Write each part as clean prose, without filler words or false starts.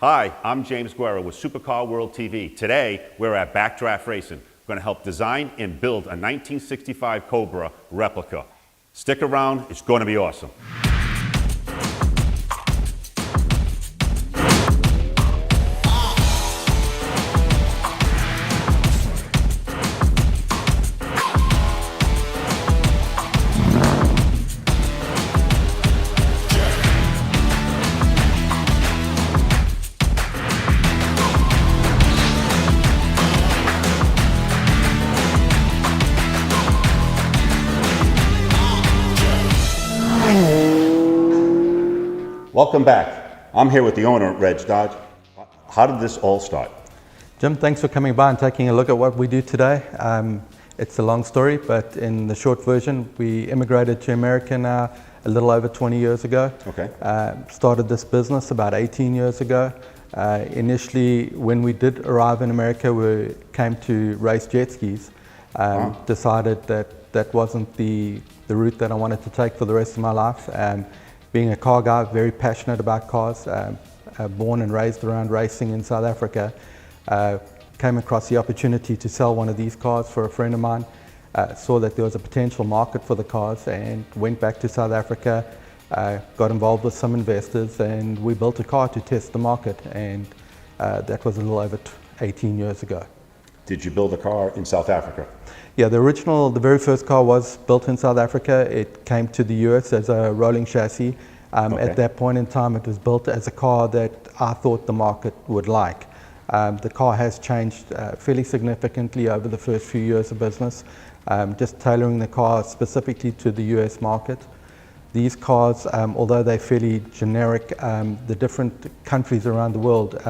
Hi, I'm James Guerra with Supercar World TV. Today, we're at Backdraft Racing. We're going to help design and build a 1965 Cobra replica. Stick around, it's going to be awesome. Welcome back. I'm here with the owner, Reg Dodge. How did this all start? Jim, thanks for coming by and taking a look at what we do today. It's a long story, but in the short version, we immigrated to America now a little over 20 years ago. Okay. Started this business about 18 years ago. Initially, when we did arrive in America, we came to race jet skis. Decided that that wasn't the route that I wanted to take for the rest of my life. Being a car guy, very passionate about cars, born and raised around racing in South Africa, came across the opportunity to sell one of these cars for a friend of mine, saw that there was a potential market for the cars and went back to South Africa, got involved with some investors, and we built a car to test the market, and that was a little over 18 years ago. Did you build a car in South Africa? Yeah, the very first car was built in South Africa. It came to the US as a rolling chassis. At that point in time, it was built as a car that I thought the market would like. The car has changed fairly significantly over the first few years of business, just tailoring the car specifically to the US market. These cars, although they're fairly generic, the different countries around the world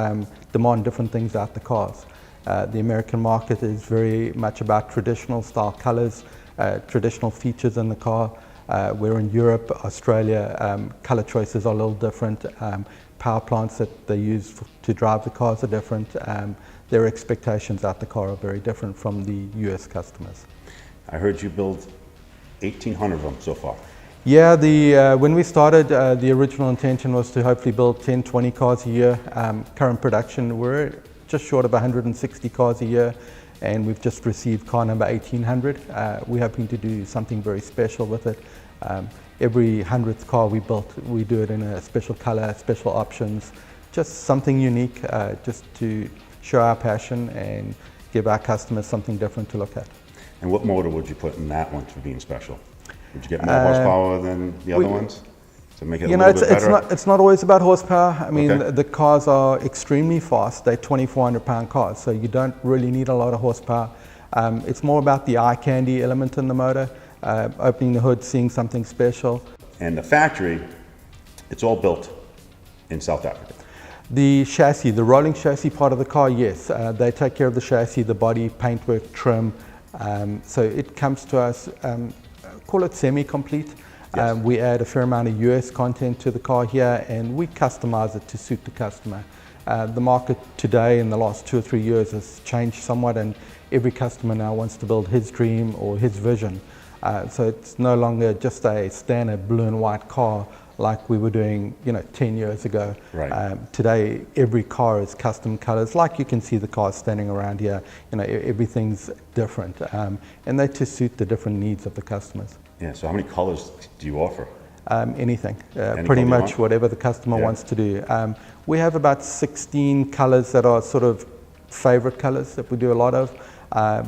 demand different things out the cars. The American market is very much about traditional style colors, traditional features in the car. Where in Europe, Australia, color choices are a little different. Power plants that they use to drive the cars are different. Their expectations out the car are very different from the US customers. I heard you build 1,800 of them so far. Yeah, when we started, the original intention was to hopefully build 10, 20 cars a year. Current production, we're just short of 160 cars a year, and we've just received car number 1,800. We're hoping to do something very special with it. Every 100th car we built, we do it in a special color, special options, just something unique, just to show our passion and give our customers something different to look at. And what motor would you put in that one for being special? Would you get more horsepower than the other ones? To make it a little bit better? It's not always about horsepower. I mean, the cars are extremely fast. They're 2,400 pound cars, so you don't really need a lot of horsepower. It's more about the eye candy element in the motor, opening the hood, seeing something special. And the factory, it's all built in South Africa. The chassis, the rolling chassis part of the car, yes. They take care of the chassis, the body, paintwork, trim. So it comes to us, call it semi-complete. Yes. We add a fair amount of US content to the car here, and we customize it to suit the customer. The market today in the last 2 or 3 years has changed somewhat, and every customer now wants to build his dream or his vision. So it's no longer just a standard blue and white car like we were doing 10 years ago. Right. Today every car is custom colors, like you can see the cars standing around here. Everything's different, and they to suit the different needs of the customers. Yeah, so how many colors do you offer? Anything, pretty much whatever the customer wants to do. We have about 16 colors that are sort of favorite colors that we do a lot of.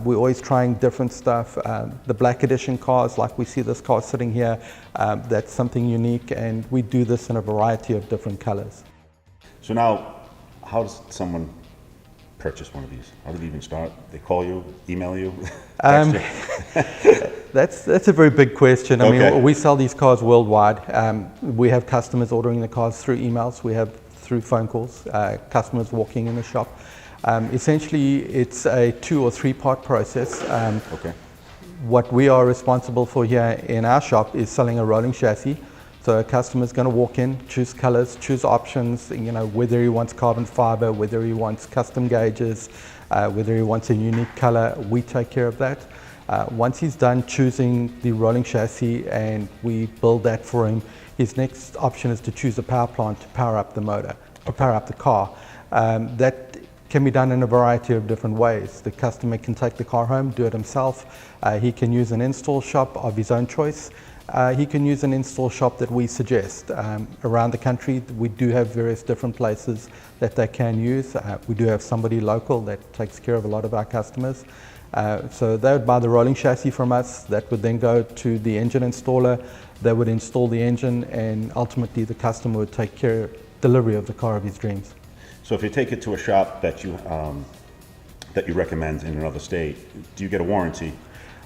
We're always trying different stuff. The black edition cars, like we see this car sitting here, that's something unique, and we do this in a variety of different colors. So now, how does someone purchase one of these? How did it even start? They call you, email you, text you? That's a very big question. I mean, we sell these cars worldwide. We have customers ordering the cars through emails. We have through phone calls, customers walking in the shop. Essentially, it's a 2 or 3 part process. What we are responsible for here in our shop is selling a rolling chassis. So a customer's going to walk in, choose colors, choose options, whether he wants carbon fiber, whether he wants custom gauges, whether he wants a unique color, we take care of that. Once he's done choosing the rolling chassis and we build that for him, his next option is to choose a power plant to power up the motor, to power up the car. That can be done in a variety of different ways. The customer can take the car home, do it himself. He can use an install shop of his own choice. He can use an install shop that we suggest. Around the country, we do have various different places that they can use. We do have somebody local that takes care of a lot of our customers. So they would buy the rolling chassis from us. That would then go to the engine installer. They would install the engine, and ultimately the customer would take delivery of the car of his dreams. So if you take it to a shop that you recommend in another state, do you get a warranty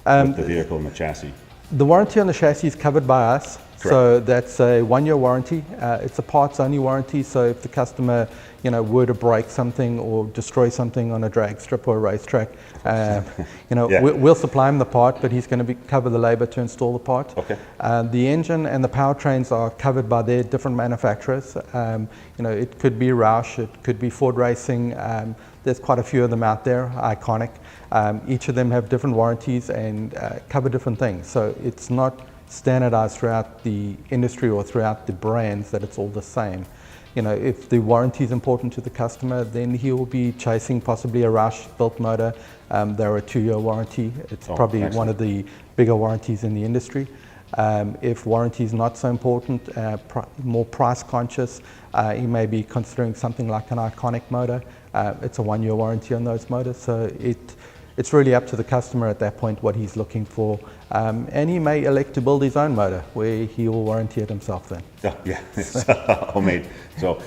with the vehicle and the chassis? The warranty on the chassis is covered by us. Correct. So that's a 1-year warranty. It's a parts-only warranty. So if the customer, were to break something or destroy something on a drag strip or a racetrack, Yeah. we'll supply him the part, but he's going to cover the labor to install the part. Okay. The engine and the powertrains are covered by their different manufacturers. It could be Roush, it could be Ford Racing. There's quite a few of them out there, iconic. Each of them have different warranties and cover different things. So it's not standardized throughout the industry or throughout the brands that it's all the same. If the warranty is important to the customer, then he will be chasing possibly a Roush built motor. They're a 2-year warranty. It's probably excellent. one of the bigger warranties in the industry. If warranty is not so important, more price conscious, he may be considering something like an iconic motor. It's a 1-year warranty on those motors, so it's really up to the customer at that point what he's looking for. And he may elect to build his own motor where he will warranty it himself then. Yeah, it's homemade. So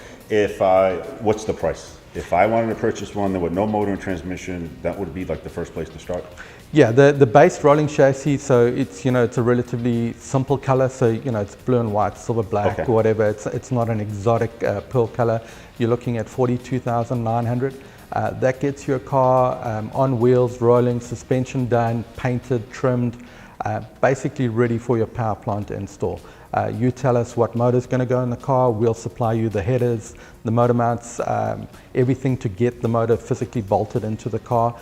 what's the price? If I wanted to purchase one that with no motor and transmission, that would be like the first place to start? Yeah, the base rolling chassis, so it's it's a relatively simple color, so it's blue and white, silver black, Okay. or whatever. It's not an exotic pearl color. You're looking at 42,900. That gets you a car on wheels, rolling, suspension done, painted, trimmed, basically ready for your power plant to install. You tell us what motor is going to go in the car, we'll supply you the headers, the motor mounts, everything to get the motor physically bolted into the car.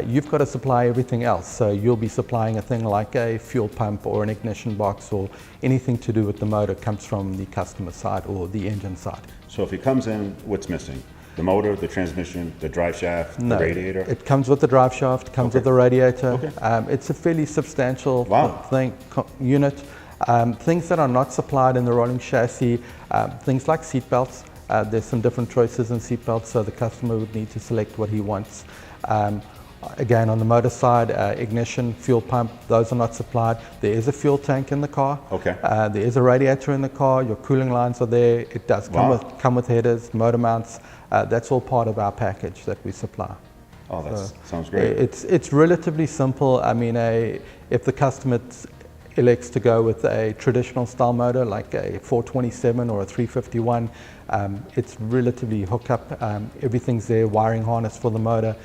You've got to supply everything else, so you'll be supplying a thing like a fuel pump or an ignition box, or anything to do with the motor comes from the customer side or the engine side. So if he comes in, what's missing? The motor, the transmission, the drive shaft, the radiator? It comes with the drive shaft, comes with the radiator. Okay. It's a fairly substantial Wow. unit. Things that are not supplied in the rolling chassis, things like seat belts. There's some different choices in seat belts, so the customer would need to select what he wants. Again, on the motor side, ignition, fuel pump, those are not supplied. There is a fuel tank in the car. Okay. There is a radiator in the car. Your cooling lines are there. It does come with headers, motor mounts. That's all part of our package that we supply. Oh, that sounds great. It's relatively simple. I mean, if the customer elects to go with a traditional style motor like a 427 or a 351, it's relatively hook up. Everything's there, wiring harness for the motor,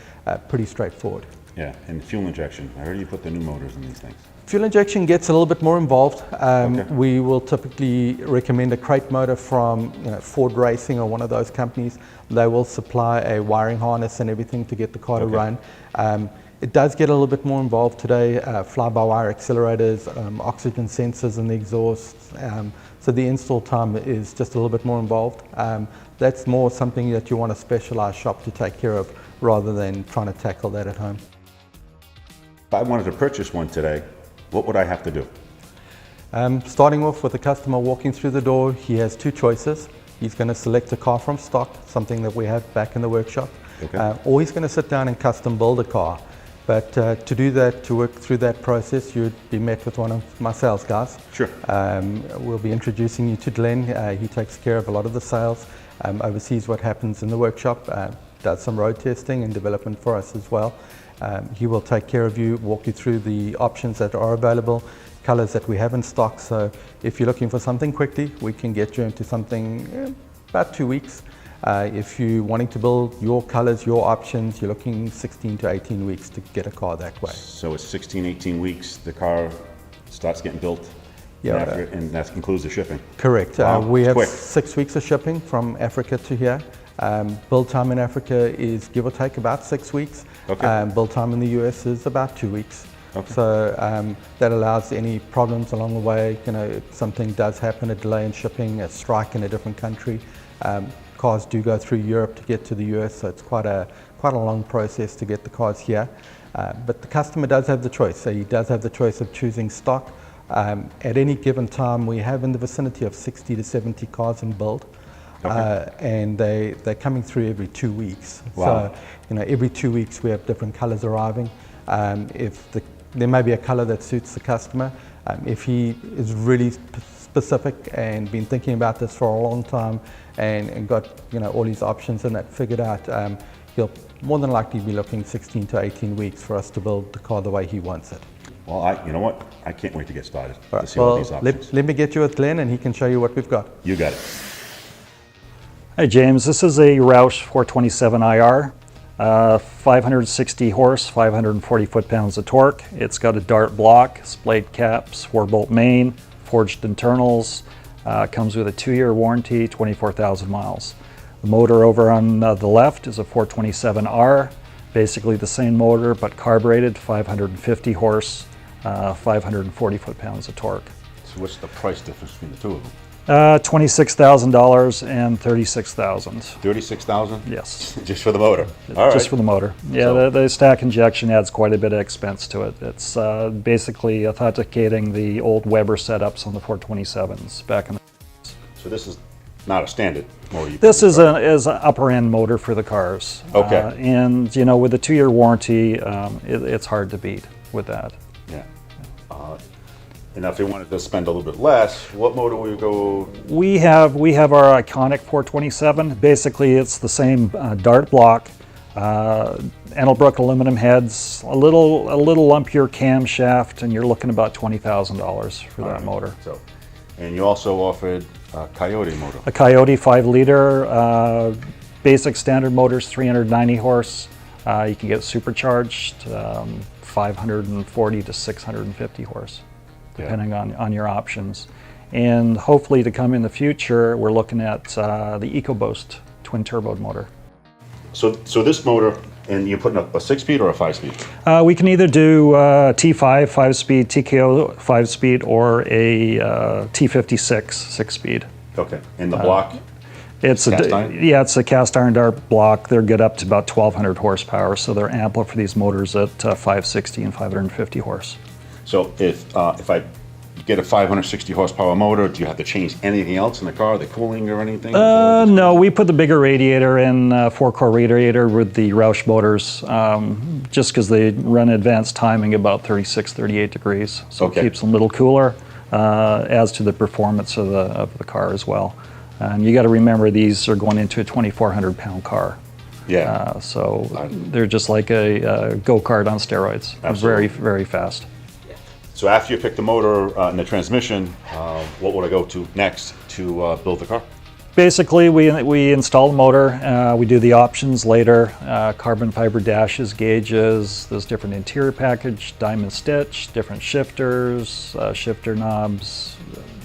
pretty straightforward. Yeah, and fuel injection. I heard you put the new motors in these things. Fuel injection gets a little bit more involved. Okay. We will typically recommend a crate motor from Ford Racing or one of those companies. They will supply a wiring harness and everything to get the car to run. It does get a little bit more involved today, fly-by-wire accelerators, oxygen sensors in the exhaust. So the install time is just a little bit more involved. That's more something that you want a specialized shop to take care of rather than trying to tackle that at home. If I wanted to purchase one today, what would I have to do? Starting off with the customer walking through the door, he has 2 choices. He's going to select a car from stock, something that we have back in the workshop, or he's going to sit down and custom build a car. But to do that, to work through that process, you'd be met with one of my sales guys. Sure. We'll be introducing you to Glenn. He takes care of a lot of the sales, oversees what happens in the workshop, does some road testing and development for us as well. He will take care of you, walk you through the options that are available, colors that we have in stock. So if you're looking for something quickly, we can get you into something about 2 weeks. If you're wanting to build your colors, your options, you're looking 16 to 18 weeks to get a car that way. So it's 16, 18 weeks, the car starts getting built, and that includes the shipping? Correct. Wow, we have quick. 6 weeks of shipping from Africa to here. Build time in Africa is give or take about 6 weeks. Build time in the US is about 2 weeks. So that allows any problems along the way. If something does happen, a delay in shipping, a strike in a different country, cars do go through Europe to get to the US, so it's quite a long process to get the cars here. But the customer does have the choice. So he does have the choice of choosing stock. At any given time, we have in the vicinity of 60 to 70 cars in build. Okay. And they're coming through every 2 weeks. Wow. So, every 2 weeks we have different colors arriving. There may be a color that suits the customer. If he is really specific and been thinking about this for a long time and got all his options and that figured out, he'll more than likely be looking 16 to 18 weeks for us to build the car the way he wants it. Well, you know what? I can't wait to get started to see Well, all these options. let me get you with Glenn and he can show you what we've got. You got it. Hi James, this is a Roush 427 IR, 560 horse, 540 foot-pounds of torque. It's got a dart block, splayed caps, 4-bolt main, forged internals, comes with a 2-year warranty, 24,000 miles. The motor over on the left is a 427R, basically the same motor but carbureted, 550 horse, 540 foot-pounds of torque. So what's the price difference between the two of them? $26,000 and $36,000. 36,000? Yes. Just for the motor? All Just right. for the motor. Yeah, So- the stack injection adds quite a bit of expense to it. It's basically authenticating the old Weber setups on the 427s back in the... So this is not a standard motor? This is an upper end motor for the cars. Okay. And with a 2-year warranty, it's hard to beat with that. Yeah. And now if you wanted to spend a little bit less, what motor would you go? We have our iconic 427. Basically, it's the same dart block, Engelbrook aluminum heads, a little lumpier camshaft, and you're looking about $20,000 for that motor. So, and you also offered a Coyote motor. A Coyote 5-liter, basic standard motors, 390 horse. You can get supercharged, 540 to 650 horse. Depending on your options. And hopefully to come in the future, we're looking at the EcoBoost twin turbo motor. So this motor, and you're putting up a 6-speed or a 5-speed? We can either do T5 5-speed, TKO 5-speed, or a T56 6-speed. Okay, and the block? It's cast iron? Yeah, it's a cast iron dart block. They're good up to about 1,200 horsepower, so they're ample for these motors at 560 and 550 horse. So if I get a 560 horsepower motor, do you have to change anything else in the car, the cooling or anything? No, we put the bigger radiator in, 4-core radiator with the Roush motors, just because they run advanced timing about 36, 38 degrees. So Okay. it keeps them a little cooler, adds to the performance of the car as well. And you got to remember these are going into a 2,400 pound car. Yeah. So they're just like a go-kart on steroids. Absolutely. Very, very fast. So after you pick the motor and the transmission, what would I go to next to build the car? Basically, we install the motor, we do the options later, carbon fiber dashes, gauges, there's different interior package, diamond stitch, different shifters, shifter knobs,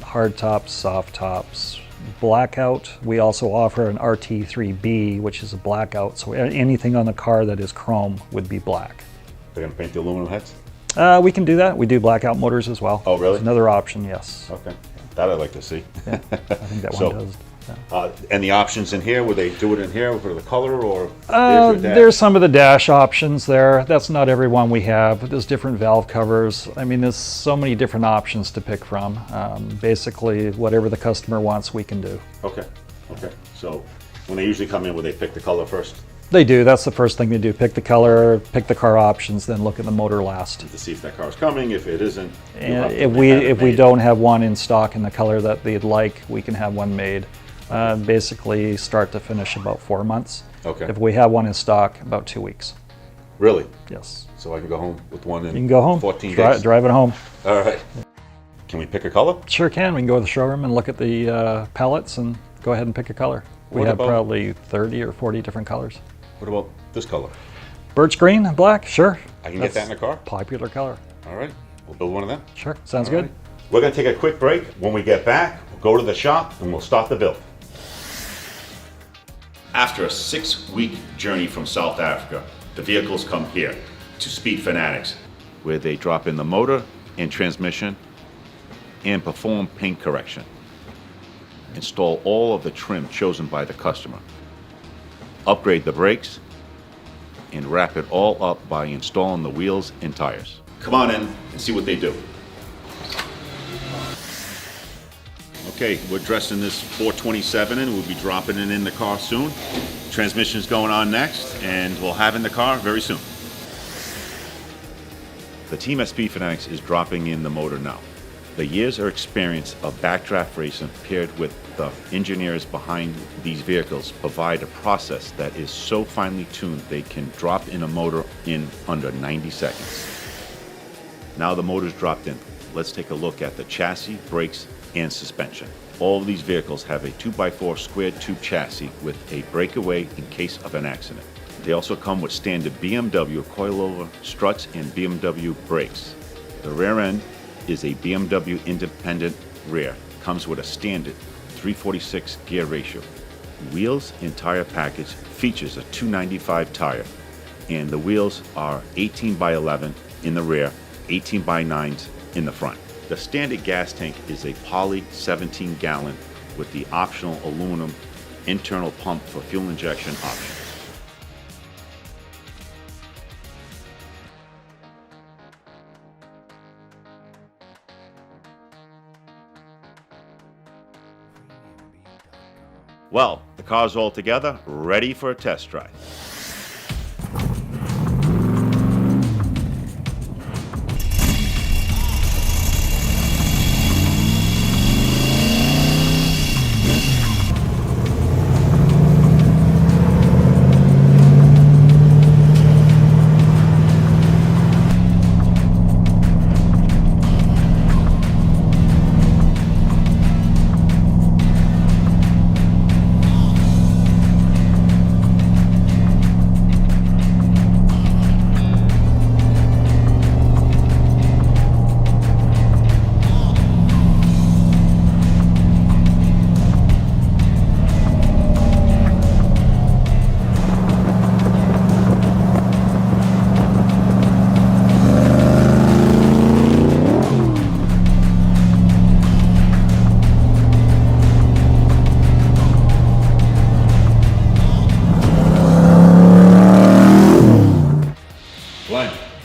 hard tops, soft tops, blackout. We also offer an RT3B, which is a blackout, so anything on the car that is chrome would be black. They're gonna paint the aluminum heads? We can do that. We do blackout motors as well. Oh, really? It's another option, yes. Okay, that I'd like to see. Yeah, I think that So, one does. Yeah. And the options in here, would they do it in here for the color or? there's your dash? There's some of the dash options there. That's not every one we have. There's different valve covers. I mean, there's so many different options to pick from. Basically, whatever the customer wants, we can do. Okay, okay. So when they usually come in, would they pick the color first They do. That's the first thing they do. Pick the color, pick the car options, then look at the motor last. to see if that car's coming? If it isn't, you'll have And to if have it we made. don't have one in stock in the color that they'd like, we can have one made. Basically, start to finish about 4 months. Okay. If we have one in stock, about 2 weeks. Really? Yes. So I can go home with one in You can go home. 14 days? Drive it home. All right. Can we pick a color? Sure can. We can go to the showroom and look at the palettes and go ahead and pick a color. We What have about- probably 30 or 40 different colors. What about this color? Birch green and black, sure. I can get that in the car? Popular color. All right. We'll build one of them. Sure, sounds All good. right. We're going to take a quick break. When we get back, we'll go to the shop and we'll start the build. After a 6-week journey from South Africa, the vehicles come here to Speed Fanatics, where they drop in the motor and transmission and perform paint correction. Install all of the trim chosen by the customer. Upgrade the brakes and wrap it all up by installing the wheels and tires. Come on in and see what they do. Okay, we're dressing this 427 in. We'll be dropping it in the car soon. Transmission's going on next, and we'll have it in the car very soon. The Team SP Fanatics is dropping in the motor now. The years of experience of Backdraft Racing paired with the engineers behind these vehicles provide a process that is so finely tuned they can drop in a motor in under 90 seconds. Now the motor's dropped in. Let's take a look at the chassis, brakes, and suspension. All of these vehicles have a 2x4 squared tube chassis with a breakaway in case of an accident. They also come with standard BMW coilover struts and BMW brakes. The rear end is a BMW independent rear. Comes with a standard 346 gear ratio. Wheels and tire package features a 295 tire, and the wheels are 18 by 11 in the rear, 18 by 9s in the front. The standard gas tank is a poly 17 gallon with the optional aluminum internal pump for fuel injection option. Well, the car's all together, ready for a test drive.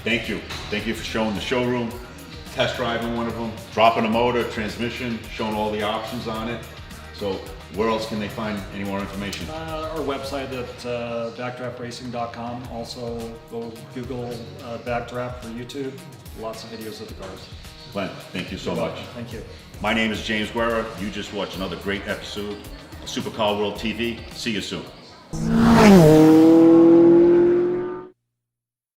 Thank you. Thank you for showing the showroom, test driving one of them, dropping a motor, transmission, showing all the options on it. So where else can they find any more information? Our website at backdraftracing.com. Also go Google Backdraft for YouTube. Lots of videos of the cars. Glenn, thank you so much. Thank you. My name is James Guerra. You just watched another great episode of Supercar World TV. See you soon.